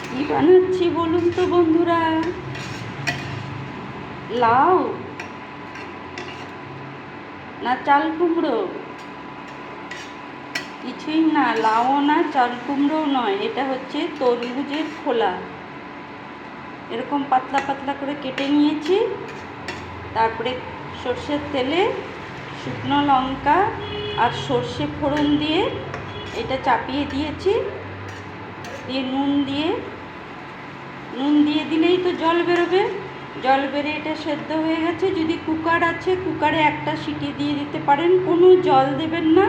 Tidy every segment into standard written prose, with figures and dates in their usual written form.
কি বানাচ্ছি বলুন তো বন্ধুরা? লাউ না চাল কুমড়ো? কিছুই না, লাউ না চাল কুমড়োও নয়, এটা হচ্ছে তরমুজের খোলা। এরকম পাতলা পাতলা করে কেটে নিয়েছি। তারপরে সর্ষের তেলে শুকনো লঙ্কা আর সর্ষে ফোড়ন দিয়ে এটা চাপিয়ে দিয়েছি। দিয়ে নুন দিয়ে দিলেই তো জল বেরোবে। জল বেড়ে এটা সেদ্ধ হয়ে গেছে। যদি কুকার আছে, কুকারে একটা সিটি দিয়ে দিতে পারেন, কোনো জল দেবেন না।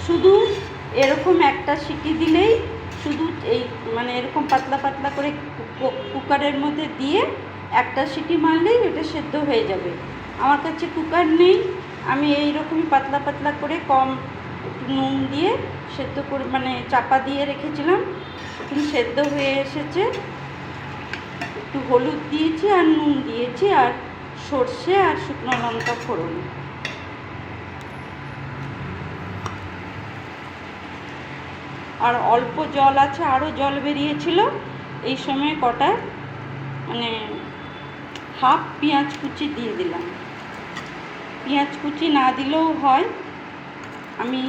শুধু এরকম একটা সিটি দিলেই, শুধু এই মানে এরকম পাতলা পাতলা করে কুকারের মধ্যে দিয়ে একটা সিটি মারলেই এটা সেদ্ধ হয়ে যাবে। আমার কাছে কুকার নেই, আমি এইরকমই পাতলা পাতলা করে কম একটু নুন দিয়ে সেদ্ধ করে মানে চাপা দিয়ে রেখেছিলাম। এখন সেদ্ধ হয়ে এসেছে। একটু হলুদ দিয়েছি আর নুন দিয়েছি আর সর্ষে আর শুকনো লঙ্কা ফোড়ন। আর অল্প জল আছে, আরও জল বেরিয়েছিল। এই সময় কটা মানে হাফ পেঁয়াজ কুচি দিয়ে দিলাম। পেঁয়াজ কুচি না দিলেও হয়, আমি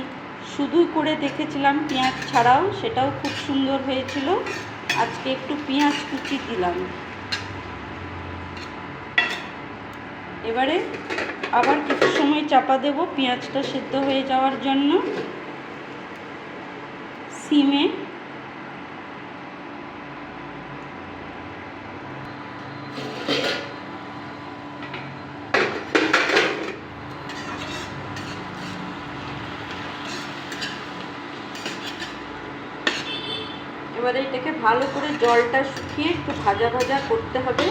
শুধু করে দেখেছিলাম পেঁয়াজ ছাড়াও, সেটাও খুব সুন্দর হয়েছিল। আজকে একটু পেঁয়াজ কুচি দিলাম। এবারে আবার কিছু সময় চাপা দেব পেঁয়াজটা সেদ্ধ হয়ে যাওয়ার জন্য। সিমে এবারে এটাকে ভালো করে জলটা শুকিয়ে একটু ভাজা ভাজা করতে হবে।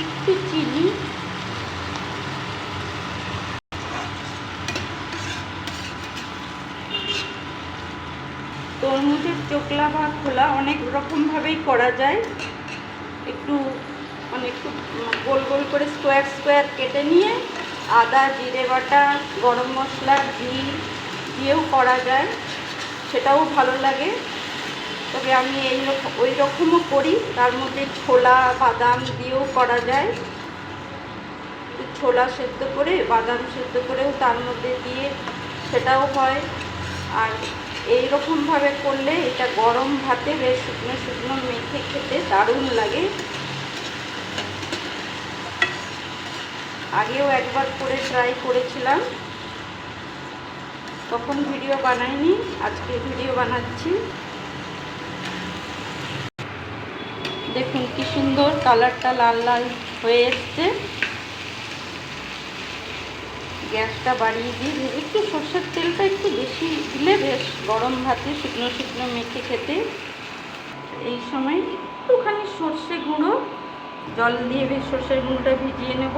একটু চিনি, তরমুজের চোকলা বা খোলা অনেক রকমভাবেই করা যায়। একটু একটু গোল গোল করে স্কোয়ার স্কোয়ার কেটে নিয়ে আদা জিরে বাটা গরম মশলা ঘি দিয়েও করা যায়, সেটাও ভালো লাগে। তবে আমি ওই রকমও করি, তার মধ্যে ছোলা বাদাম দিয়েও করা যায়। ছোলা সেদ্ধ করে বাদাম সেদ্ধ করেও তার মধ্যে দিয়ে সেটাও হয়। আর এই রকমভাবে করলে এটা গরম ভাতে বেশ শুকনো শুকনো মেখে খেতে দারুণ লাগে। আগেও একবার করে ট্রাই করেছিলাম, তখন ভিডিও বানাইনি, আজকে ভিডিও বানাচ্ছি। দেখুন কি সুন্দর কালারটা লাল লাল হয়ে এসছে। গ্যাসটা বাড়িয়ে দিয়ে একটু সর্ষের তেলটা একটু বেশি দিলে বেশ গরম ভাতে শুকনো শুকনো মেখে খেতে। এই সময় একটুখানি সর্ষে গুঁড়ো জল দিয়ে বেশ সর্ষের গুঁড়োটা ভিজিয়ে নেব।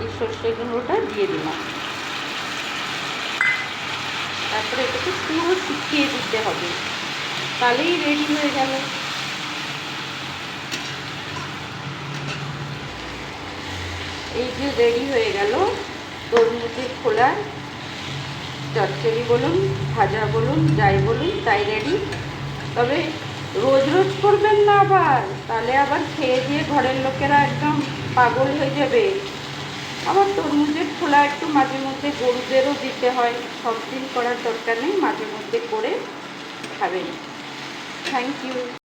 এই সর্ষে গুঁড়োটা দিয়ে দিলাম। তারপরে এটাকে পুরো শুকিয়ে দিতে হবে, তাহলেই রেডি হয়ে গেল। এই যে রেডি হয়ে গেল তরমুজের খোলা চচ্চড়ি বলুন, ভাজা বলুন, যাই বলুন তাই রেডি। তবে রোজ রোজ করবেন না আবার, তাহলে আবার খেয়ে দিয়ে ঘরের লোকেরা একদম পাগল হয়ে যাবে। আবার তরমুজের খোলা একটু মাঝে মধ্যে গরুদেরও দিতে হয়, সব দিন করার দরকার নেই, মাঝে মধ্যে করে খাবেন। Thank you.